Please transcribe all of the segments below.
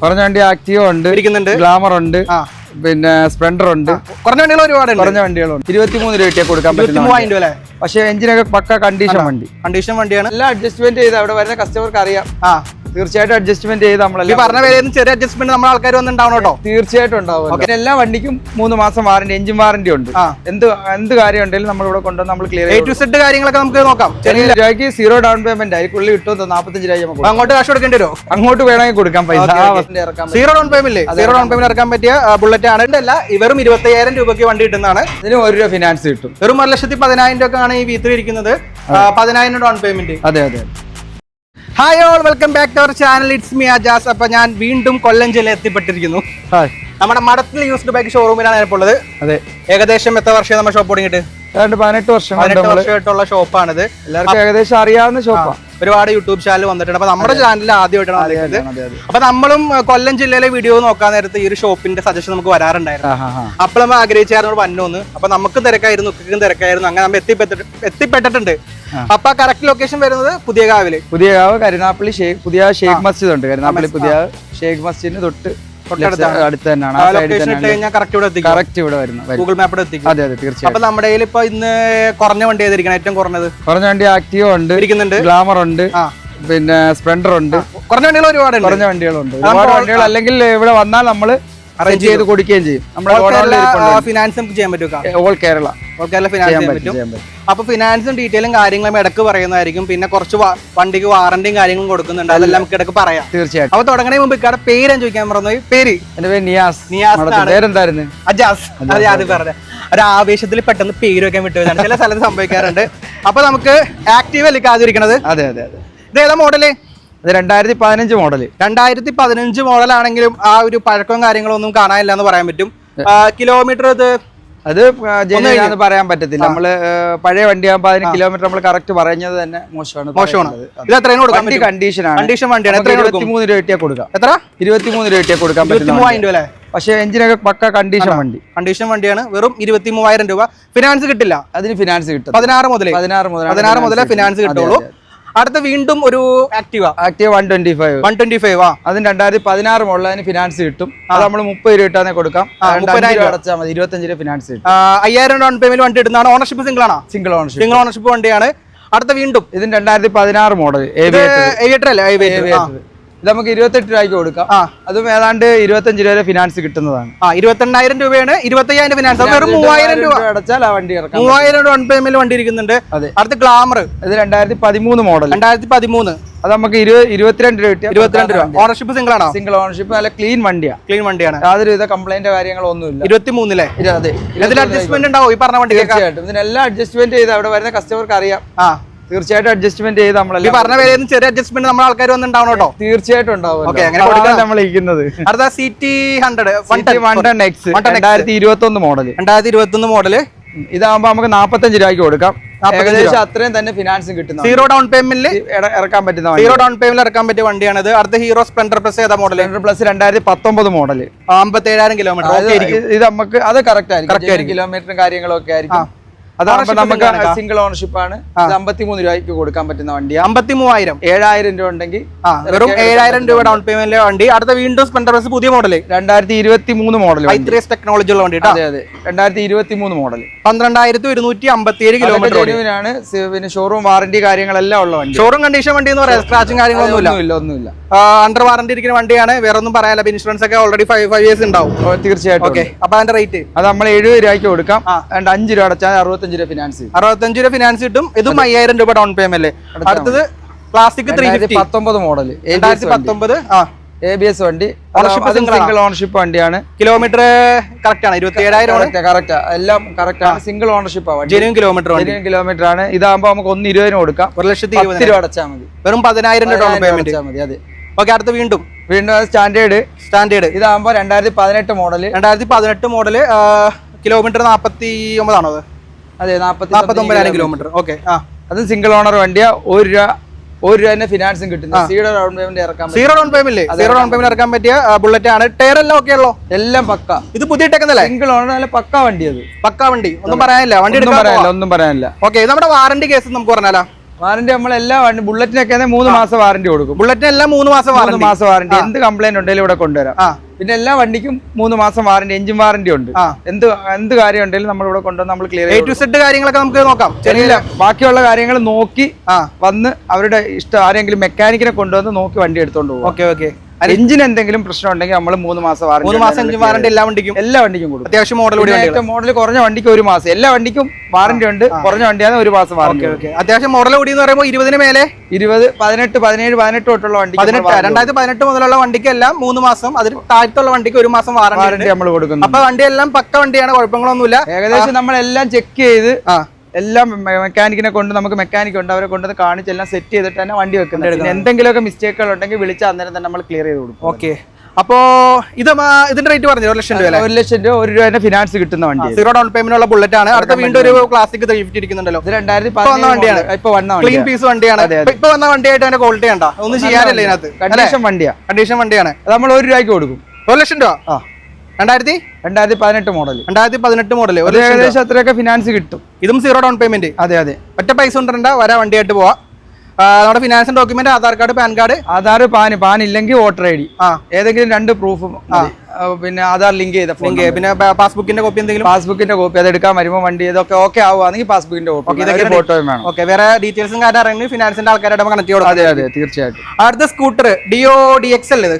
കുറഞ്ഞ വണ്ടി ആക്റ്റീവ് ഉണ്ട്, ഗ്ലാമർ ഉണ്ട്, പിന്നെ സ്പ്ലെൻഡർ ഉണ്ട്. കുറഞ്ഞ വണ്ടികൾ ഒരുപാട് കുറഞ്ഞ വണ്ടികളുണ്ട്. 23 രൂപയ്ക്ക് കൊടുക്കാൻ പറ്റും. പക്ഷേ എഞ്ചിനൊക്കെ പക്ക കണ്ടീഷൻ വണ്ടിയാണ്. എല്ലാം അഡ്ജസ്റ്റ്മെന്റ് ചെയ്ത് അവിടെ വരുന്ന കസ്റ്റമർക്ക് അറിയാം. തീർച്ചയായിട്ടും അഡ്ജസ്റ്റ്മെന്റ് ചെയ്ത് നമ്മളെല്ലാം പറഞ്ഞ വിലയിൽ ചെറിയ അഡ്ജസ്റ്റ്മെന്റ് നമ്മൾ ആൾക്കാർ വന്നിട്ടുണ്ടാവണം കേട്ടോ. തീർച്ചയായിട്ടും ഉണ്ടാവും. എല്ലാ വണ്ടിക്കും 3 മാസം വാറന്റി, എഞ്ചിൻ വാറന്റി ഉണ്ട്. എന്ത് കാര്യം ഉണ്ടെങ്കിലും നമ്മൾ ഇവിടെ കൊണ്ടുവന്ന് നമ്മൾ ക്ലിയർ കാര്യങ്ങളൊക്കെ നമുക്ക് നോക്കാം. രൂപയ്ക്ക് 0 ഡൗൺ പേയ്മെന്റ് ആയിരിക്കും കിട്ടും. 45 രൂപ അങ്ങോട്ട് കാശ് കൊടുക്കേണ്ടി വരും. അങ്ങോട്ട് വേണമെങ്കിൽ കൊടുക്കാം പൈസ. 0 ഡൗൺ പേയ്മെന്റ് ഇറക്കാൻ പറ്റിയ ബുള്ളറ്റ് ആണ്. വെറും 25,000 രൂപയ്ക്ക് വണ്ടി കിട്ടുന്നതാണ്. ഇതിന് 1 രൂപ ഫിനാൻസ് കിട്ടും. വെറും 1,10,000 രൂപ ആണ് ഈ V3 ഇരിക്കുന്നത്. 10,000 ഡൗൺ പേയ്മെന്റ്. അതെ അതെ. Hi all, welcome back to our channel. It's me Ajas. അപ്പൊ ഞാൻ വീണ്ടും കൊല്ലം ജില്ലയിൽ എത്തിപ്പെട്ടിരിക്കുന്നു. നമ്മുടെ മഠത്തിൽ യൂസ്ഡ് ബൈക്ക് ഷോറൂമിലാണ് ഞാനിപ്പോൾ. അതെ. ഏകദേശം എത്ര വർഷം നമ്മുടെ ഷോപ്പ് തുടങ്ങിയിട്ട്? 18 വർഷമായിട്ടുള്ള ഷോപ്പാണിത്. എല്ലാവർക്കും ഏകദേശം അറിയാവുന്ന ഷോപ്പാണ്. ഒരുപാട് യൂട്യൂബ് ചാനൽ വന്നിട്ടുണ്ട്. അപ്പൊ നമ്മുടെ ചാനലിൽ ആദ്യമായിട്ടാണ് അറിയുന്നത്. അപ്പൊ നമ്മളും കൊല്ലം ജില്ലയിലെ വീഡിയോ നോക്കാൻ നേരത്ത് ഈ ഒരു ഷോപ്പിന്റെ സജഷൻ നമുക്ക് വരാറുണ്ടായിരുന്നു. അപ്പോൾ നമ്മൾ ആഗ്രഹിച്ചായിരുന്നു വന്നോന്ന്. അപ്പൊ നമുക്കും തിരക്കായിരുന്നു, ഉക്കും തിരക്കായിരുന്നു. അങ്ങനെ നമ്മൾ എത്തിപ്പെട്ടിട്ടുണ്ട്. അപ്പൊ കറക്റ്റ് ലൊക്കേഷൻ വരുന്നത് പുതിയകാവില്. പുതിയകാവ് കരുനാപ്പള്ളി പുതിയ ഷേഖ് മസ്ജിദ് ഉണ്ട്. കരുനാപ്പള്ളി പുതിയ ഷേഖ് മസ്ജിദിന് അടുത്ത് തന്നെയാണ്. ഗൂഗിൾ മാപ്പിൽ എത്തിക്കും. അതെ അതെ, തീർച്ചയായും. അപ്പൊ നമ്മുടെ കയ്യിൽ ഇപ്പൊ ഇന്ന് കുറഞ്ഞ വണ്ടി ഏതിരിക്കണം? ഏറ്റവും കുറഞ്ഞ വണ്ടി ആക്റ്റീവ് ഉണ്ട്, ഗ്ലാമർ ഉണ്ട്, പിന്നെ സ്പ്ലെൻഡർ ഉണ്ട്. കുറഞ്ഞ വണ്ടികൾ ഒരുപാട് കുറഞ്ഞ വണ്ടികളുണ്ട്. ഒരുപാട് വണ്ടികൾ അല്ലെങ്കിൽ ഇവിടെ വന്നാൽ നമ്മൾ അറേഞ്ച് ചെയ്ത് കൊടുക്കുകയും ചെയ്യും. ഫിനാൻസ് നമുക്ക് ചെയ്യാൻ പറ്റും. ഓൾ കേരള ഫിനാൻസ് ചെയ്യാൻ പറ്റും. അപ്പൊ ഫിനാൻസും ഡീറ്റെയിലും കാര്യങ്ങളും ഇടക്ക് പറയുന്നതായിരിക്കും. പിന്നെ കുറച്ച് വണ്ടിക്ക് വാറന്റിയും കാര്യങ്ങളും കൊടുക്കുന്നുണ്ട്. അതെല്ലാം നമുക്ക് ഇടക്ക് പറയാം. തീർച്ചയായിട്ടും. അപ്പൊ തുടങ്ങണേ മുമ്പ് ഇക്കാടെ പേര് ഞാൻ ചോദിക്കാൻ പറഞ്ഞു. പേര്? എന്റെ പേര് നിയാസ്. പേരെന്തായിരുന്നു? അജാസ്. അതെ, അത് പറഞ്ഞ ഒരു ആവേശത്തിൽ പെട്ടെന്ന് പേര് വെക്കാൻ വിട്ടുപോയതാണ്. ചില സ്ഥലത്ത് സംഭവിക്കാറുണ്ട്. അപ്പൊ നമുക്ക് ആക്റ്റീവ് അല്ലേ കാതിരിക്കണത്? അതെ അതെ അതെ. ഇത് ഏതാ മോഡല്? അത് 2015 മോഡല്. 2015 മോഡലാണെങ്കിലും ആ ഒരു പഴക്കവും കാര്യങ്ങളും ഒന്നും കാണാനില്ല എന്ന് പറയാൻ പറ്റും. കിലോമീറ്റർ അത് പറയാൻ പറ്റത്തില്ല. നമ്മള് പഴയ വണ്ടിയാകുമ്പോ അതിന് കിലോമീറ്റർ നമ്മൾ കറക്റ്റ് പറഞ്ഞത് തന്നെ മോശമാണ്. ഇത് എത്രയാണ് കൊടുക്കാൻ? കണ്ടീഷൻ വണ്ടിയാണ്. 23 രൂപ കൊടുക്കാം. എത്ര? 23 രൂപ കൊടുക്കാൻ പറ്റും. 23,000 രൂപ. പക്ഷേ എഞ്ചിനൊക്കെ പക്ക കണ്ടീഷൻ വണ്ടിയാണ്. വെറും 23,000 രൂപ. ഫിനാൻസ് കിട്ടില്ല. അതിന് ഫിനാൻസ് കിട്ടും. 16 മുതലേ ഫിനാൻസ് കിട്ടുള്ളൂ. അടുത്ത വീണ്ടും ഒരു ആക്റ്റീവ 125. അതിന് 2016 മോഡൽ. അതിന് ഫിനാൻസ് കിട്ടും. അത് നമ്മൾ 30 രൂപ ഇട്ടാൽ കൊടുക്കാം. 30,000 അടച്ചാൽ മതി. 25 രൂപ ഫിനാൻസ് കിട്ടും. 5,000 ഡൗൺ പേയ്മെന്റ് വണ്ടി ഇടുന്നതാണ്. ഓണർഷിപ്പ് സിംഗിൾ ആണോ? സിംഗിൾ ഓണർഷിപ്പ് വണ്ടിയാണ്. അടുത്ത വീണ്ടും ഇതിന് 2016 മോഡൽ ഏവിയേറ്റർ അല്ലേ? ഇത് നമുക്ക് 28 രൂപയ്ക്ക് കൊടുക്കാം. അതും ഏതാണ്ട് 25 രൂപ ഫിനാൻസ് കിട്ടുന്നതാണ്. 22,000 രൂപയാണ്. 25,000 ഫിനാൻസ്. വെറും 3,000 രൂപ അടച്ചാൽ ആ വണ്ടി ഇറക്കാം. 3,000 ഡൗൺ പേയ്മെന്റ് വണ്ടി ഇരിക്കുന്നുണ്ട്. അടുത്ത ഗ്ലാമർ. ഇത് 2013 മോഡൽ. 2013. അത് നമുക്ക് 22 രൂപ. 22 രൂപ. ഓണർഷിപ്പ് സിംഗിൾ ആണോ? Single ownership. നല്ല ക്ലീൻ വണ്ടിയാണ്. യാതൊരുവിധ കംപ്ലൈന്റ് കാര്യങ്ങളോ ഒന്നുമില്ല. 23 അതെ. ഇതിൽ അഡ്ജസ്റ്റ്മെന്റ് ഉണ്ടാവും ഈ പറഞ്ഞ വണ്ടി? തീർച്ചയായിട്ടും. ഇതിനെല്ലാം അഡ്ജസ്റ്റ്മെന്റ് ചെയ്ത് അവിടെ വരുന്ന കസ്റ്റമർക്ക് അറിയാം. തീർച്ചയായിട്ടും അഡ്ജസ്റ്റ്മെന്റ് ചെയ്ത് നമ്മളെല്ലാം പറഞ്ഞ വിലയിൽ ചെറിയ അഡ്ജസ്റ്റ്മെന്റ് നമ്മൾ ആൾക്കാർ വന്നിട്ടുണ്ടാവണം കേട്ടോ. തീർച്ചയായിട്ടും ഉണ്ടാവും. നമ്മൾ ഇരിക്കുന്നത് അടുത്ത CT100 110X 2021 മോഡല്. 2021 മോഡല്. ഇതാകുമ്പോ നമുക്ക് 45 രൂപയ്ക്ക് കൊടുക്കാം. ഏകദേശം അത്രയും തന്നെ ഫിനാൻസും കിട്ടുന്നു. 0 ഡൗൺ പേയ്മെന്റിൽ ഇറക്കാൻ പറ്റുന്ന 0 ഡൗൺ പേയ്മെന്റ് ഇറക്കാൻ പറ്റിയ വണ്ടിയാണിത്. അടുത്ത ഹീറോ സ്പ്ലെൻഡർ പ്ലസ് ഏതാ model? Splendor plus 2019 model. 57,000 kilometre. ഇത് നമുക്ക് അത് കറക്റ്റ് ആയിരിക്കും. കിലോമീറ്ററും കാര്യങ്ങളും ഒക്കെ ആയിരിക്കും. അതാകുമ്പോ നമുക്ക് സിംഗിൾ ഓണർഷിപ്പ് ആണ്. 53 രൂപയ്ക്ക് കൊടുക്കാൻ പറ്റുന്ന വണ്ടിയാണ്. 53,000. 7,000 രൂപ ഉണ്ടെങ്കിൽ വെറും 7,000 രൂപ ഡൗൺ പേയ്മെന്റിലെ വണ്ടി. അടുത്ത വീണ്ടും സ്പ്ലെൻഡർ പ്ലസ് പുതിയ മോഡൽ 2023 മോഡൽ. i3 ടെക്നോളജി ഉള്ള വണ്ടി. അതെ അതെ. 2023 മോഡൽ. 12,257 കിലോമീറ്റർ ആണ്. പിന്നെ ഷോറൂം വാറന്റി കാര്യങ്ങളെല്ലാം ഉള്ള വണ്ടി. ഷോറൂം കണ്ടീഷൻ വണ്ടി എന്ന് പറയാം. സ്ക്രാച്ചും കാര്യങ്ങളൊന്നുമില്ല. അണ്ടർ വാറന്റി ഇരിക്കുന്ന വണ്ടിയാണ്. വേറെ ഒന്നും പറയാനില്ല. ഇൻഷുറൻസ് ഒക്കെ ഓൾറെഡി 5 ഇയേഴ്സ് ഉണ്ടാവും. തീർച്ചയായിട്ടും. ഓക്കെ. അപ്പൊ അതിന്റെ റേറ്റ് അത് നമ്മൾ 70 രൂപയ്ക്ക് കൊടുക്കാം. 5 രൂപ അടച്ചാൽ 65 രൂപ ഫിനാൻസ്. 65 രൂപ ഫിനാൻസ് കിട്ടും. ഇതും 5,000 രൂപ ഡൗൺ പേയ്മെന്റ്. അടുത്തത് ക്ലാസിക് 319 മോഡൽ. 2019 ABS വണ്ടി. സിംഗിൾ ഓണർഷിപ്പ് വണ്ടിയാണ്. കിലോമീറ്റർ കറക്റ്റ് ആണ്. 27,000 കറക്റ്റ്. എല്ലാം കറക്റ്റ് ആണ്. സിംഗിൾ ഓണർഷിപ്പ് ആണ്. ജെന്യൂൻ കിലോമീറ്റർ ആണ്. ഇതാകുമ്പോ നമുക്ക് 1,20,000 കൊടുക്കാം. 1,20,000 രൂപ അടച്ചാൽ മതി. വെറും 10,000 ഡൗൺ പേയ്മെന്റ് മതി. അതെ. ഓക്കെ. അടുത്ത വീണ്ടും സ്റ്റാൻഡേർഡ്. ഇതാകുമ്പോ 2018 മോഡൽ. 2018 മോഡല്. കിലോമീറ്റർ 49 ആണോ? അതെ, 49,000 കിലോമീറ്റർ. ഓക്കെ. അത് സിംഗിൾ ഓണർ വണ്ടിയാ. 1 രൂപ തന്നെ ഫിനാൻസും കിട്ടുന്നു. 0 ഡൗൺ പേയ്മെന്റ് ഇറക്കാൻ പറ്റിയ ബുള്ളറ്റ് ആണ്. ടയർ എല്ലാം ഓക്കെ ഉള്ളോ? എല്ലാം പക്ക. ഇത് പുതിയ ടെക്കുന്നല്ലേ? സിംഗിൾ ഓണർ നല്ല പക്ക വണ്ടി. അത് പക്ക വണ്ടി. ഒന്നും പറയാനില്ല. ഒന്നും പറയാനില്ല. ഓക്കെ. നമ്മുടെ വാറന്റി കേസ് നമുക്ക് പറഞ്ഞാലോ? വാറന്റി നമ്മൾ എല്ലാ വണ്ടി ബുള്ളറ്റിനൊക്കെ 3 മാസം വാറന്റി കൊടുക്കും. ബുള്ളറ്റിന് എല്ലാം 3 മാസം വാറന്റി. എന്ത് കംപ്ലൈന്റ് ഉണ്ടെങ്കിലും ഇവിടെ കൊണ്ടുവരാം. പിന്നെ എല്ലാ വണ്ടിക്കും 3 മാസം വാറന്റി, എഞ്ചിൻ വാറന്റി ഉണ്ട്. എന്ത് കാര്യം ഉണ്ടെങ്കിലും നമ്മൾ ഇവിടെ കൊണ്ടുവന്ന് നമ്മൾ ക്ലിയർ A to Z കാര്യങ്ങളൊക്കെ നമുക്ക് നോക്കാം. ബാക്കിയുള്ള കാര്യങ്ങൾ നോക്കി വന്ന് അവരുടെ ഇഷ്ടം ആരെങ്കിലും മെക്കാനിക്കിനെ കൊണ്ടുവന്ന് നോക്കി വണ്ടി എടുത്തോണ്ട് പോകും. ഓക്കെ. എഞ്ചിന് എന്തെങ്കിലും പ്രശ്നം ഉണ്ടെങ്കിൽ നമ്മൾ 3 മാസം വാറന്റി. 3 മാസം എഞ്ചിൻ വാറന്റി എല്ലാ വണ്ടിക്കും കൊടുക്കും. അത്യാവശ്യം മോഡൽ കുറഞ്ഞ വണ്ടിക്ക് 1 മാസം. എല്ലാ വണ്ടിക്കും വാറന്റി ഉണ്ട്. കുറഞ്ഞ വണ്ടിയാണ് 1 മാസം വാറന്റി. അത്യാവശ്യം മോഡൽ കൂടി എന്ന് പറയുമ്പോൾ 20 മേലെ 20, 18, 17, 18 തൊട്ടുള്ള വണ്ടി 2018 മുതലുള്ള വണ്ടിക്ക് എല്ലാം 3 മാസം, അതിൽ താഴത്തുള്ള വണ്ടിക്ക് 1 മാസം വാറന്റി നമ്മൾ കൊടുക്കുന്നു. അപ്പൊ വണ്ടി എല്ലാം പക്ക വണ്ടിയാണ്, കുഴപ്പങ്ങളൊന്നുമില്ല. ഏകദേശം നമ്മളെല്ലാം ചെക്ക് ചെയ്ത് എല്ലാം മെക്കാനിക്കിനെ കൊണ്ട് നമുക്ക് മെക്കാനിക് ഉണ്ട്, അവരെ കൊണ്ട് കാണിച്ച് എല്ലാം സെറ്റ് ചെയ്തിട്ട് തന്നെ വണ്ടി വെക്കുന്നത്. എന്തെങ്കിലുമൊക്കെ മിസ്റ്റേക്കുകൾ ഉണ്ടെങ്കിൽ വിളിച്ചാൽ അന്നേരം തന്നെ നമ്മൾ ക്ലിയർ ചെയ്ത് കൊടുക്കും. ഓക്കെ. അപ്പോ ഇതിന്റെ റേറ്റ് പറഞ്ഞു 1 ലക്ഷം രൂപ. 1 ലക്ഷം രൂപ 1 രൂപ ഫിനാൻസ് കിട്ടുന്ന വണ്ടി. 0 ഡൗൺ പേയ്മെന്റ് ഉള്ള ബുള്ളറ്റ് ആണ്. അടുത്ത വീണ്ടും ഒരു ക്ലാസിക് 350 ഇരിക്കുന്നുണ്ടല്ലോ. 2010 വണ്ടിയാണ്. ഇപ്പൊ വന്ന ക്ലീൻ പീസ് വണ്ടിയാണ്. ഇപ്പൊ വന്ന വണ്ടിയായിട്ട് അതിന്റെ ക്വാളിറ്റി കണ്ടാ ഒന്നും ചെയ്യാനില്ല ഇതിനകത്ത്. കണ്ടീഷൻ വണ്ടിയാണ്. നമ്മൾ 1 രൂപയ്ക്ക് കൊടുക്കും. 1 ലക്ഷം രൂപ. 2018 മോഡൽ. 2018 മോഡൽ. ഏകദേശം അത്രയൊക്കെ ഫിനാൻസ് കിട്ടും. ഇതും 0 ഡൗൺ പേയ്മെന്റ്. അതെ. ഒറ്റ പൈസ കൊണ്ടുവരണ്ട, വണ്ടിയായിട്ട് പോവാ. നമ്മുടെ finance document Aadhaar card, pan card. Aadhaar, pan ഇല്ലെങ്കിൽ വോട്ടർ ID, ഏതെങ്കിലും 2 പ്രൂഫും, പിന്നെ ആധാർ ലിങ്ക് ചെയ്ത പിന്നെ പാസ്ബുക്കിന്റെ കോപ്പി, എന്തെങ്കിലും പാസ്ബുക്കിന്റെ കോപ്പി അത് എടുക്കാൻ വരുമ്പോൾ വണ്ടി ഇതൊക്കെ ഓക്കെ ആവുകയാണെങ്കിൽ പാസ്ബുക്കിന്റെ കോപ്പി, ഫോട്ടോയും വേണം. ഓക്കെ. വേറെ ഡീറ്റെയിൽസും കാര്യം അറിയണമെങ്കിൽ ഫിനാൻസിന്റെ ആൾക്കാരായിട്ട് കണക്ട് ചെയ്യണം. അതെ തീർച്ചയായിട്ടും. അടുത്ത സ്കൂട്ടർ ഡിയോ DX അല്ലേ ഇത്?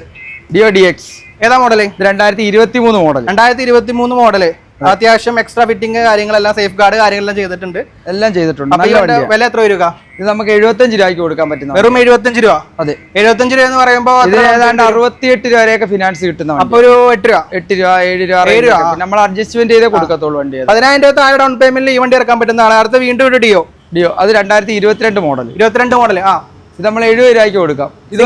ഡിയോ DX ഏതാ മോഡല്? 2023 മോഡൽ. 2023 മോഡല്. അത്യാവശ്യം എക്സ്ട്രാ ഫിറ്റിംഗ് കാര്യങ്ങളെല്ലാം, സേഫ് ഗാർഡ് കാര്യങ്ങളെല്ലാം ചെയ്തിട്ടുണ്ട്. വില എത്ര രൂപ? ഇത് നമുക്ക് 75 രൂപയ്ക്ക് കൊടുക്കാൻ പറ്റുന്ന. വെറും 75 രൂപ. അതെ. 75 രൂപ എന്ന് പറയുമ്പോൾ ഏതാണ്ട് 68 രൂപ വരെയൊക്കെ ഫിനാൻസ് കിട്ടുന്ന. അപ്പൊ ഒരു 8 രൂപ, 7 രൂപ നമ്മൾ അഡ്ജസ്റ്റ്മെന്റ് ചെയ്തേ കൊടുക്കത്തുള്ളൂ വണ്ടി. 10,000 രൂപ താഴെ ഡൗൺ പേയ്മെന്റിൽ ഈ വണ്ടി ഇറക്കാൻ പറ്റുന്നതാണ്. അടുത്ത വീണ്ടും ഒരു ഡിയോ. അത് 2022 മോഡൽ. 22 മോഡൽ. ഇത് നമ്മൾ 70 രൂപയ്ക്ക് കൊടുക്കാം. ഇത്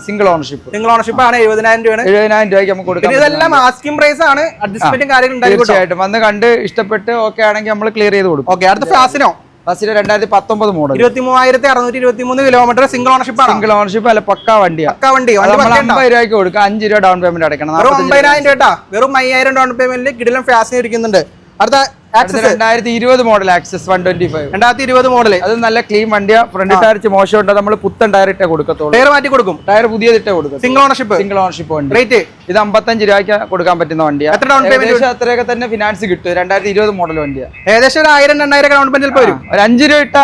സിംഗിൾ ഓണർഷിപ്പ് ആണ്. 70,000 രൂപ. 70,000 രൂപയ്ക്ക് നമുക്ക് കൊടുക്കാം. ഇതെല്ലാം ആസ്കിംഗ് പ്രൈസ് ആണ്. അഡ്ജസ്റ്റ്മെന്റും കാര്യങ്ങളും തീർച്ചയായിട്ടും വന്ന് കണ്ട് ഇഷ്ടപ്പെട്ട് ഓക്കെ ആണെങ്കിൽ നമ്മൾ ക്ലിയർ ചെയ്ത് കൊടുക്കും. ഓക്കെ. അടുത്ത Fascino. 2019 model. 23,623 kilometre. Single ownership അല്ല, പക്കാ വണ്ടി. 50 രൂപയ്ക്ക് കൊടുക്കാം. 5 രൂപ ഡൗൺ പേയ്മെന്റ് അടയ്ക്കണം. 50,000 രൂപ. വെറും 5,000 ഡൗൺ പേയ്മെന്റിൽ കിടിലൻ ഫാസിനോ ഇരിക്കുന്നുണ്ട്. അടുത്ത 2020 മോഡൽ ആക്സസ് 125. 2020 മോഡൽ. അത് നല്ല ക്ലീൻ വണ്ടിയാ. ഫ്രണ്ട് ടയർ മോശമുണ്ട്, നമ്മൾ പുത്തൻ ടയർ ഇട്ടേ കൊടുക്കത്തുള്ളൂ. ടയർ മാറ്റി കൊടുക്കും. ടയർ പുതിയതിട്ടേ കൊടുക്കും. സിംഗിൾ ഓണർഷിപ്പ് വണ്ടി. റേറ്റ് ഇത് 55 രൂപയ്ക്ക് കൊടുക്കാൻ പറ്റുന്ന വണ്ടിയാണ്. എത്ര ഡൗൺ പേയ്മെന്റ്? അത്രയൊക്കെ തന്നെ ഫിനാൻസ് കിട്ടും. 2020 മോഡൽ വണ്ടിയാണ്. ഏകദേശം 1,000-2,000 ഡൗൺ പേയ്മെന്റിൽ വരും. ഒരു 5 രൂപ ഇട്ട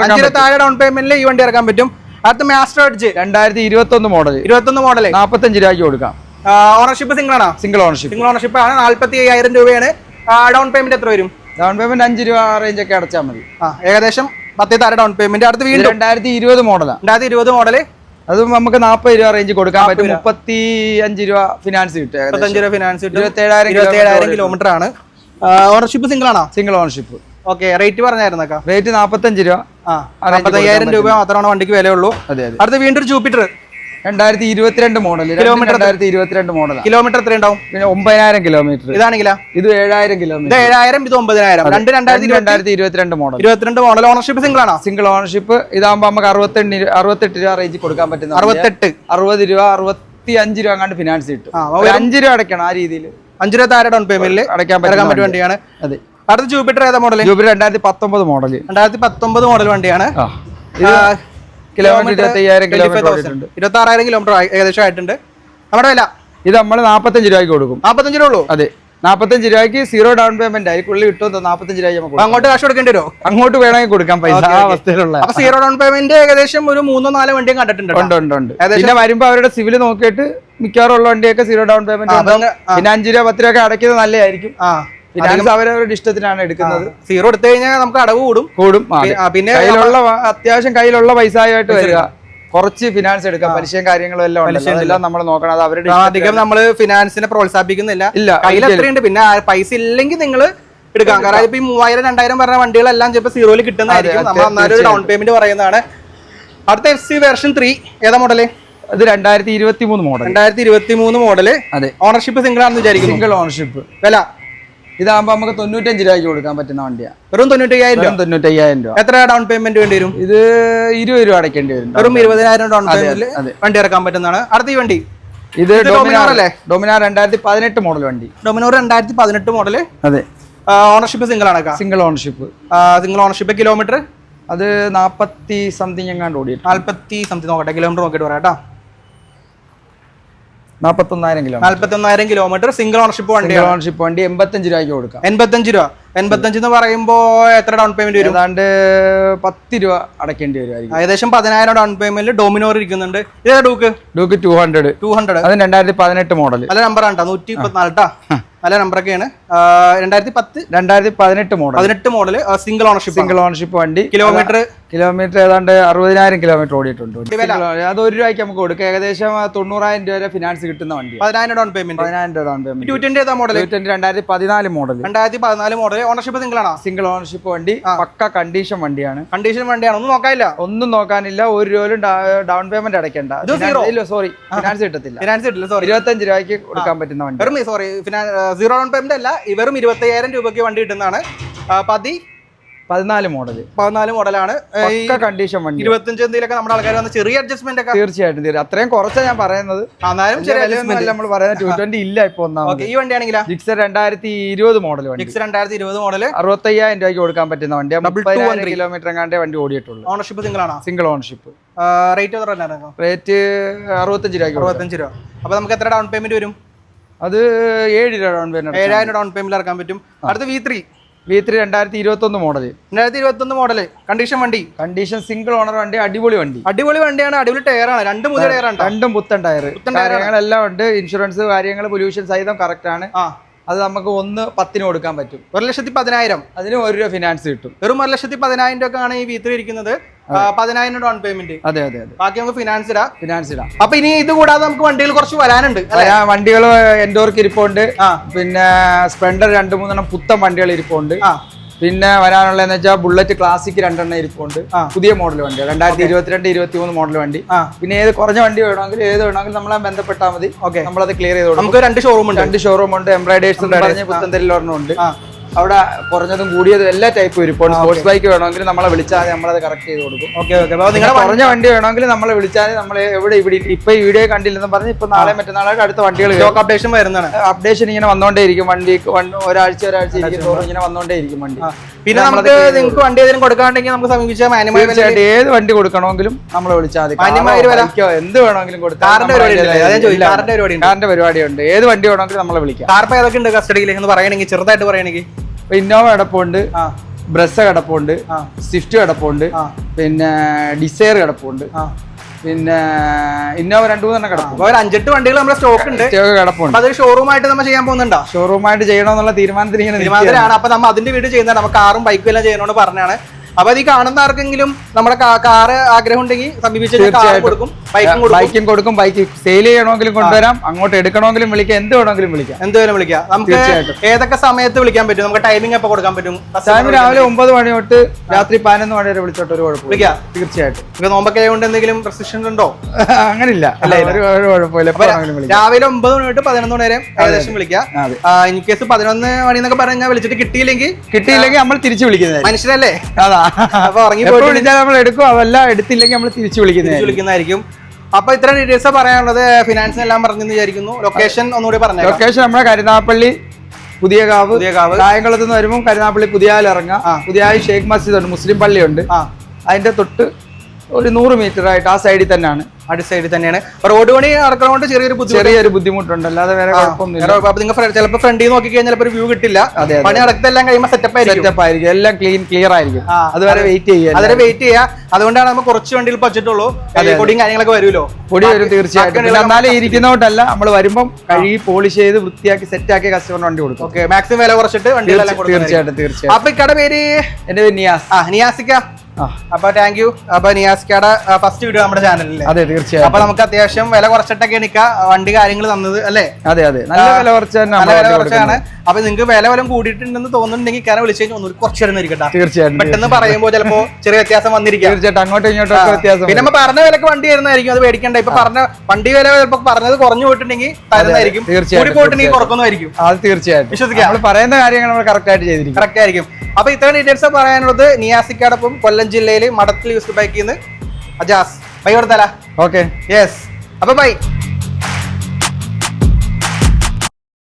5 രൂപ താഴെ ഡൗൺ പേയ്മെന്റിൽ ഈ വണ്ടി ഇറക്കാൻ പറ്റും. അടുത്ത മാസ്റ്റർ എഡ്ജ് 2021 മോഡൽ. 45 രൂപയ്ക്ക് കൊടുക്കാം. ഓണർഷിപ്പ് സിംഗിൾ ആണ്. സിംഗിൾ ഓണർഷിപ്പ് ആണ്. 45,000 രൂപയാണ്. ഡൗൺ പേയ്മെന്റ് എത്ര വരും? ഡൗൺ പേയ്മെന്റ് 5 രൂപ റേഞ്ച് ഒക്കെ അടച്ചാൽ മതി. ഏകദേശം 10 താഴെ ഡൗൺ പേയ്മെന്റ്. അടുത്ത് വീണ്ടും 2020 മോഡലാണ്. 2020 മോഡല്. അത് നമുക്ക് 40 രൂപ റേഞ്ച് കൊടുക്കാൻ പറ്റും. 35 രൂപ ഫിനാൻസ് കിട്ടും. 35 രൂപ ഫിനാൻസ് കിട്ടും. 27,000 കിലോമീറ്റർ ആണ്. ഓണർഷിപ്പ് സിംഗിൾ ആണോ? Single ownership. ഓക്കെ. റേറ്റ് പറഞ്ഞായിരുന്നേക്കാ. റേറ്റ് 45 രൂപ. 45,000 രൂപ മാത്രമാണ് വണ്ടിക്ക് വിലയുള്ളൂ. അടുത്ത വീണ്ടും ജൂപ്പിറ്റർ 2022 മോഡൽ. 2022 മോഡൽ. കിലോമീറ്റർ എത്ര ഉണ്ടാവും? പിന്നെ 9,000 കിലോമീറ്റർ. ഇതാണെങ്കിലോ? ഇത് 7,000 കിലോമീറ്റർ. ഇത് 7,000, ഇത് 9,000. 2022 മോഡൽ. 22 മോഡൽ. ഓണർഷിപ്പ് സിംഗിൾ ആണോ? Single ownership. ഇതാകുമ്പോൾ നമുക്ക് 68 രൂപ റേഞ്ച് കൊടുക്കാൻ പറ്റുന്ന. 68, 60 രൂപ, 65 രൂപ അങ്ങാണ്ട് ഫിനാൻസ് കിട്ടും. 5 രൂപ അടയ്ക്കണം. ആ രീതിയിൽ 5 രൂപ താഴെ ഡൗൺ പേയ്മെന്റിൽ അടയ്ക്കാൻ പറ്റുന്ന വണ്ടിയാണ്. അതെ. അടുത്ത ജൂപ്പിറ്റർ ഏതാ മോഡൽ? Jupiter 2019 model. 2019 മോഡൽ വണ്ടിയാണ്. Kilometre 25,000 kilometre. 26,000 കിലോമീറ്റർ ഏകദേശം ആയിട്ടുണ്ട്. നമ്മുടെ വില ഇത് നമ്മൾ 45 രൂപയ്ക്ക് കൊടുക്കും. 45 രൂപ ഉള്ളൂ. അതെ. 45 രൂപയ്ക്ക് 0 ഡൗൺ പേയ്മെന്റ് ആയിരിക്കും കിട്ടും. 45 രൂപ നമുക്ക് അങ്ങോട്ട് കാശ് കൊടുക്കേണ്ടി വരുമോ? അങ്ങോട്ട് വേണമെങ്കിൽ കൊടുക്കാൻ പൈസ ആ അവസ്ഥയിലുള്ള. അപ്പൊ 0 ഡൗൺ പേയ്മെന്റ് ഏകദേശം ഒരു 3-4 വണ്ടിയും കണ്ടിട്ടുണ്ട്. ഉണ്ട്. പിന്നെ വരുമ്പോ അവരുടെ സിവിൽ നോക്കിയിട്ട് മിക്കവാറും ഉള്ള വണ്ടിയൊക്കെ 0 ഡൗൺ പേയ്മെന്റ്. പിന്നെ 5 രൂപ 10 രൂപ ഒക്കെ അടയ്ക്കുന്നത് നല്ലതായിരിക്കും. ഫിനാൻസ് അവരവരുടെ ഇഷ്ടത്തിനാണ് എടുക്കുന്നത്. 0 എടുത്തു കഴിഞ്ഞാൽ നമുക്ക് അടവ് കൂടും. പിന്നെ കയ്യിലുള്ള പൈസ ആയിട്ട് വരിക. കുറച്ച് ഫിനാൻസ് എടുക്കാം. പലിശയും കാര്യങ്ങളും എല്ലാം നമ്മൾ നോക്കണം. അത് അവരുടെ അധികം നമ്മൾ ഫിനാൻസിനെ പ്രോത്സാഹിപ്പിക്കുന്നില്ല. കയ്യിൽ എത്രയുണ്ട്. പിന്നെ പൈസ ഇല്ലെങ്കിൽ നിങ്ങൾ എടുക്കാം. കാരണം ഇപ്പൊ 3,000-2,000 പറഞ്ഞ വണ്ടികളെല്ലാം ചിലപ്പോൾ 0-ൽ കിട്ടുന്നതായിരിക്കും. നമ്മൾ അന്നേരം ഡൗൺ പേയ്മെന്റ് പറയുന്നതാണ്. അടുത്ത FC വേർഷൻ 3 ഏതാ മോഡല്? അത് 2023 മോഡൽ. 2023 മോഡല്. അതെ. ഓണർഷിപ്പ് സിംഗിൾ ആണെന്ന് വിചാരിക്കുന്നു. Single ownership. വില ഇതാകുമ്പോൾ നമുക്ക് 95 രൂപയ്ക്ക് കൊടുക്കാൻ പറ്റുന്ന വണ്ടിയാണ്. വെറും 95,000 രൂപ. എത്ര ഡൗൺ പേയ്മെന്റ് വേണ്ടി വരും? ഇത് 20 രൂപ അടയ്ക്കേണ്ടി വരും. വെറും 20,000 ഡൗൺ പേയ്മെന്റിൽ വണ്ടി ഇറക്കാൻ പറ്റുന്നതാണ്. അടുത്ത ഈ വണ്ടി ഇത് ഡൊമിനാർ അല്ലേ? ഡൊമിനാർ 2018 മോഡൽ വണ്ടി. ഡൊമിനാർ 2018 മോഡല്. അതെ. ഓണർഷിപ്പ് സിംഗിൾ ആണ്. Single ownership. കിലോമീറ്റർ അത് 40 സംതിങ് എങ്ങാണ്ട് ഓടിയിട്ട് 40 സംതിങ് നോക്കട്ടെ, കിലോമീറ്റർ നോക്കിയിട്ട് പറയാം കേട്ടോ. 41,000 കിലോമീറ്റർ. 41,000 കിലോമീറ്റർ സിംഗിൾ ഓണർഷിപ്പ് വണ്ടി. 85 രൂപയ്ക്ക് കൊടുക്കാം. 85 രൂപ. 85 എന്ന് പറയുമ്പോ എത്ര ഡൗൺ പേയ്മെന്റ് വരും? ഏതാണ്ട് 10 രൂപ അടക്കേണ്ടി വരുമായിരിക്കും. ഏകദേശം 10,000 ഡൗൺ പേയ്മെന്റ്. ഡോമിനോർ ഇരിക്കുന്നുണ്ട്. ഇതേ ഡൂക്ക് 200. അത് 2018 മോഡൽ. നല്ല നമ്പറാണ് കേട്ടോ, 124 കേട്ടോ. നല്ല നമ്പറൊക്കെയാണ്. 2018 മോഡൽ. 18 മോഡൽ സിംഗിൾ ഓണർഷിപ്പ് വണ്ടി. കിലോമീറ്റർ ഏതാണ്ട് 60,000 കിലോമീറ്റർ ഓടിയിട്ടുണ്ട്. അത് 1 രൂപയ്ക്ക് നമുക്ക് കൊടുക്കാം. ഏകദേശം 90,000 രൂപ വരെ ഫിനാൻസ് കിട്ടുന്ന വണ്ടി. 10,000 ഡൗൺ പേയ്മെന്റ്. 10,000 down payment. 220 ഏതാ model? 2014 model. 2014 model. Ownership single ആണോ? സിംഗിൾ ഓണർഷിപ്പ് വണ്ടി. പക്ക കണ്ടീഷൻ വണ്ടിയാണ്. ഒന്നും നോക്കാനില്ല. ഒന്നും നോക്കാനില്ല. 1 രൂപ ഡൗൺ പേയ്മെന്റ് അടയ്ക്കണ്ട. സോറി, ഫിനാൻസ് കിട്ടത്തില്ല. 25 രൂപയ്ക്ക് കൊടുക്കാൻ പറ്റുന്ന വണ്ടി. സോറി, സീറോ ഡൗൺ പേയ്മെന്റ് അല്ല, ഇവരും 25,000 രൂപയ്ക്ക് വണ്ടി കിട്ടുന്നതാണ്. 14 മോഡലാണ്. കണ്ടീഷൻ വണ്ടി. 25 എന്തെങ്കിലുമൊക്കെ നമ്മുടെ ആൾക്കാർ വന്ന് ചെറിയ അഡ്ജസ്റ്റ്മെന്റ് ഒക്കെ തീർച്ചയായിട്ടും അത്രയും കുറച്ചാണ് ഞാൻ പറയുന്നത്. നമ്മൾ പറയുന്നത് 220 ഇല്ല ഇപ്പൊ. ഈ വണ്ടിയാണെങ്കിൽ ജിക്സർ 2020 മോഡൽ വണ്ടി. 2020 മോഡൽ 65,000 രൂപയ്ക്ക് കൊടുക്കാൻ പറ്റുന്ന വണ്ടി. 30,000 കിലോമീറ്റർ എങ്ങാണ്ടേ വണ്ടി ഓടിയിട്ടുള്ളൂ. ഓണർഷിപ്പ് സിംഗിൾ ആണോ? Single ownership. റേറ്റ് എത്ര ഉണ്ടായിരുന്നു? റേറ്റ് 65 രൂപയ്ക്ക്. 65 രൂപ. അപ്പൊ നമുക്ക് എത്ര ഡൗൺ പേയ്മെന്റ് വരും? അത് 7 രൂപ ഡൗൺ പേയ്മെന്റ്. 7,000 ഡൗൺ പേയ്മെന്റ് ഇറക്കാൻ പറ്റും. അടുത്ത V3 2021 മോഡൽ. 2021 മോഡല് കണ്ടീഷൻ വണ്ടി. കണ്ടീഷൻ സിംഗിൾ ഓണർ വണ്ടി. അടിപൊളി വണ്ടിയാണ്. അടിപൊളി ടയറാണ്. 2 പുതിയ ടയറാണ്. 2 പുത്തൻ ടയർ. കാര്യങ്ങളെല്ലാം ഉണ്ട്. ഇൻഷുറൻസ് കാര്യങ്ങൾ പൊല്യൂഷൻ സഹിതം കറക്റ്റ് ആണ്. അത് നമുക്ക് 1,10,000 കൊടുക്കാൻ പറ്റും. 1,10,000. അതിന് 1 രൂപ ഫിനാൻസ് കിട്ടും. വെറും 1,10,000 രൂപ ആണ് ഈ V3 ഇരിക്കുന്നത്. 10,000 ഡൗൺ പേയ്മെന്റ്. അതെ. ബാക്കി നമുക്ക് ഫിനാൻസ് ഇടാം. അപ്പൊ ഇനി ഇത് കൂടാതെ നമുക്ക് വണ്ടികൾ കുറച്ച് വരാനുണ്ട്. വണ്ടികൾ എൻഡോർക്ക് ഇരിപ്പുണ്ട്. പിന്നെ സ്പ്ലെൻഡർ 2-3 പുത്തൻ വണ്ടികൾ ഇരിപ്പുണ്ട്. പിന്നെ വരാനുള്ളതെന്ന് വെച്ചാൽ ബുള്ളറ്റ് ക്ലാസിക് 2 ഇരിപ്പുണ്ട്. പുതിയ മോഡൽ വണ്ടി. 2022-23 മോഡൽ വണ്ടി. പിന്നെ ഏത് കുറഞ്ഞ വണ്ടി വേണമെങ്കിലും നമ്മളെ ബന്ധപ്പെട്ടാൽ മതി. നമ്മളത് ക്ലിയർ ചെയ്ത് കൊടുക്കും. നമുക്ക് 2 ഷോറൂം ഉണ്ട്. എംബ്രൈഡേഴ്സ് പറഞ്ഞ് പുത്തൻതെരിൽ ഒരെണ്ണമുണ്ട്. അവിടെ കുറഞ്ഞതും കൂടിയതും എല്ലാ ടൈപ്പും ഇരിപ്പുണ്ട്. സ്പോർട്സ് ബൈക്ക് വേണമെങ്കിൽ നമ്മളെ വിളിച്ചാൽ നമ്മളത് കറക്റ്റ് ചെയ്ത് കൊടുക്കും. നിങ്ങളുടെ കുറഞ്ഞ വണ്ടി വേണമെങ്കിൽ നമ്മളെ വിളിച്ചാൽ നമ്മൾ ഇവിടെ ഇപ്പൊ ഈ വീഡിയോ കണ്ടില്ലെന്ന് പറഞ്ഞ് ഇപ്പൊ നാളെ മറ്റന്നാളായിട്ട് അടുത്ത വണ്ടികൾ അപ്ഡേഷൻ വരുന്നതാണ്. അപ്ഡേഷൻ ഇങ്ങനെ വന്നോണ്ടേയിരിക്കും. വണ്ടി ഒരാഴ്ച ഇങ്ങനെ വന്നോണ്ടേയിരിക്കും വണ്ടി. പിന്നെ നമുക്ക് നിങ്ങൾക്ക് വണ്ടി ഏതെങ്കിലും കൊടുക്കാണ്ടെങ്കിൽ നമുക്ക് സമീപിച്ചാൽ ഏത് വണ്ടി കൊടുക്കണമെങ്കിലും നമ്മളെ വിളിച്ചാൽ മതി. എന്ത് വേണമെങ്കിലും കൊടുക്കാം. കാറിന്റെ പരിപാടിയുണ്ട്. ഏത് വണ്ടി വേണമെങ്കിലും നമ്മളെ വിളിക്കാം. കാർപ്പ് ഏതൊക്കെ ഉണ്ട് കസ്റ്റഡിയിൽ എന്ന് പറയണെങ്കിൽ ചെറുതായിട്ട് പറയണെങ്കിൽ ഇന്നോവ കിടപ്പുണ്ട്, ബ്രസ്സ കിടപ്പുണ്ട്, സ്വിഫ്റ്റ് കിടപ്പുണ്ട്, പിന്നെ ഡിസയർ കിടപ്പുണ്ട്, പിന്നെ ഇന്നോവ 2-3 കിടപ്പുണ്ട്. 5-8 വണ്ടികൾ നമ്മുടെ സ്റ്റോക്ക് ഉണ്ട്, കിടപ്പുണ്ട്. അത് ഷോറൂമായിട്ട് നമ്മൾ ചെയ്യാൻ പോകുന്നുണ്ടോ? ഷോറൂമായിട്ട് ചെയ്യണമെന്നുള്ള തീരുമാനത്തിലാണ്. അപ്പൊ നമ്മൾ അതിന്റെ വീഡിയോ ചെയ്യുന്നത്. നമുക്ക് കാറും ബൈക്കും എല്ലാം ചെയ്യണമെന്ന് പറഞ്ഞാണ്. അപ്പൊ അത് ഈ കാണുന്ന ആർക്കെങ്കിലും നമ്മുടെ കാറ് ആഗ്രഹം ഉണ്ടെങ്കിൽ സമീപിച്ച് കൊടുക്കും. ബൈക്കും കൊടുക്കും. ബൈക്ക് സെയിൽ ചെയ്യണമെങ്കിലും കൊണ്ടുവരാം. അങ്ങോട്ട് എടുക്കണമെങ്കിലും വിളിക്കാം. എന്ത് വേണമെങ്കിലും വിളിക്കാം. നമുക്ക് ഏതൊക്കെ സമയത്ത് വിളിക്കാൻ പറ്റും? നമുക്ക് ടൈമിംഗ് എപ്പോൾ കൊടുക്കാൻ പറ്റും? രാവിലെ 9 മണി തൊട്ട് രാത്രി 11 മണി വരെ വിളിച്ചോട്ട് ഒരു കുഴപ്പം വിളിക്കാം. തീർച്ചയായിട്ടും. ഇപ്പൊ നോമ്പൊക്കെ കൊണ്ട് എന്തെങ്കിലും റെസ്ട്രിക്ഷൻ ഉണ്ടോ? അങ്ങനില്ല. ഒരു കുഴപ്പമില്ല. രാവിലെ 9 മണി തൊട്ട് 11 മണി വരെ ഏകദേശം വിളിക്കാം. ഇൻ കേസ് 11 മണി എന്നൊക്കെ പറഞ്ഞാൽ വിളിച്ചിട്ട് കിട്ടിയില്ലെങ്കിൽ നമ്മൾ തിരിച്ചു വിളിക്കുന്നത് മനുഷ്യരല്ലേ. അതാ. അപ്പൊ ഉറങ്ങി വിളിച്ചാൽ നമ്മൾ എടുക്കും. അതെല്ലാം എടുത്തില്ലെങ്കിൽ നമ്മൾ തിരിച്ചു വിളിക്കുന്നതായിരിക്കും. അപ്പൊ ഇത്ര ഡീറ്റെയിൽസ് പറയാനുള്ളത്. ഫിനാൻസ് എല്ലാം പറഞ്ഞെന്ന് വിചാരിക്കുന്നു. ലൊക്കേഷൻ ഒന്നുകൂടി പറഞ്ഞു. ലൊക്കേഷൻ നമ്മുടെ കരുനാഗപ്പള്ളി പുതിയകാവ്. കായംകുളത്ത് നിന്ന് വരുമ്പോൾ കരുനാഗപ്പള്ളി പുതിയാൽ ഇറങ്ങാം. പുതിയാൽ ഷേഖ് മസ്ജിദ് ഉണ്ട്, മുസ്ലിം പള്ളിയുണ്ട്. അതിന്റെ തൊട്ട് ഒരു 100 മീറ്റർ ആയിട്ട് ആ സൈഡിൽ തന്നെയാണ്. അടി സൈഡിൽ തന്നെയാണ്. റോഡ് പണി നടക്കുന്നതുകൊണ്ട് ചെറിയൊരു ബുദ്ധിമുട്ടുണ്ട്. അല്ലാതെ വേറെ കുഴപ്പമൊന്നുമില്ല. നിങ്ങൾ ചിലപ്പോൾ ഫ്രണ്ടിൽ നോക്കി കഴിഞ്ഞാൽ ഒരു വ്യൂ കിട്ടില്ല. പണി നടക്കെല്ലാം കഴിയുമ്പോൾ സെറ്റപ്പ് ആയിരിക്കും. എല്ലാം ക്ലിയർ ആയിരിക്കും. അതുവരെ വെയിറ്റ് ചെയ്യുക. അതുകൊണ്ടാണ് നമ്മൾ കുറച്ച് വണ്ടിയിൽ പച്ചിട്ടുള്ളൂ. പൊടിയും കാര്യങ്ങളൊക്കെ വരുമല്ലോ. പൊടി വരും തീർച്ചയായിട്ടും. എന്നാലും ഇരിക്കുന്നോട്ടല്ല, നമ്മൾ വരുമ്പോൾ കഴുകി പോളിഷ് ചെയ്ത് വൃത്തിയാക്കി സെറ്റാക്കി കസ്റ്റമറിന് വണ്ടി കൊടുക്കും. ഓക്കെ, മാക്സിമം വില കുറച്ചിട്ട് വണ്ടികളെല്ലാം തീർച്ചയായിട്ടും. അപ്പൊ ഇക്കടെ പേര്? എന്റെ പേര് നിയാസ്. നിയാസിക്ക. അപ്പൊ താങ്ക് യു. അപ്പൊ നിയാസ്കയുടെ ഫസ്റ്റ് വീഡിയോ നമ്മുടെ ചാനലിൽ. അതെ, തീർച്ചയായും. അപ്പൊ നമുക്ക് അത്യാവശ്യം വില കുറച്ചിട്ടൊക്കെ വണ്ടി കാര്യങ്ങൾ തന്നത് അല്ലേ? അതെ. നല്ല വില കുറച്ചാണ്. അപ്പൊ നിങ്ങൾക്ക് വില കൂടിയിട്ടുണ്ടെന്ന് തോന്നുന്നുണ്ടെങ്കിൽ കാരണം വിളിച്ചു കഴിഞ്ഞാൽ ഒന്നും കുറച്ച് തരുന്നിരിക്കട്ടെ. തീർച്ചയായും. പെട്ടെന്ന് പറയുമ്പോൾ ചിലപ്പോ ചെറിയ വ്യത്യാസം വന്നിരിക്കും. തീർച്ചയായിട്ടും. അങ്ങോട്ടും ഇങ്ങോട്ടും വ്യത്യാസം. പിന്നെ നമ്മൾ പറഞ്ഞ വിലക്ക് വണ്ടി തരുന്നതായിരിക്കും. അത് പേടിക്കണ്ട. ഇപ്പൊ പറഞ്ഞ വണ്ടി വില ചിലപ്പോൾ പറഞ്ഞത് കുറഞ്ഞു പോയിട്ടുണ്ടെങ്കിൽ തരുന്നതായിരിക്കും. കൂടി പോയിട്ടുണ്ടെങ്കിൽ കുറക്കുന്നതായിരിക്കും. അത് തീർച്ചയായിട്ടും വിശ്വസിക്കാം. നമ്മൾ പറയുന്ന കാര്യങ്ങൾ നമ്മൾ കറക്റ്റ് ആയിട്ട് ചെയ്തിരിക്കും. കറക്റ്റ് ആയിരിക്കും. അപ്പൊ ഇത്രയും ഡീറ്റെയിൽസ് പറയാനുള്ളത് നിയാസിക്കോടൊപ്പം കൊല്ലം ജില്ലയിൽ മഠത്തിൽ യൂസ്ഡ് ബൈക്കിൽ നിന്ന് അജാസ്. ബൈ കൊടുത്താലാ? Okay, yes. അപ്പൊ ബൈ.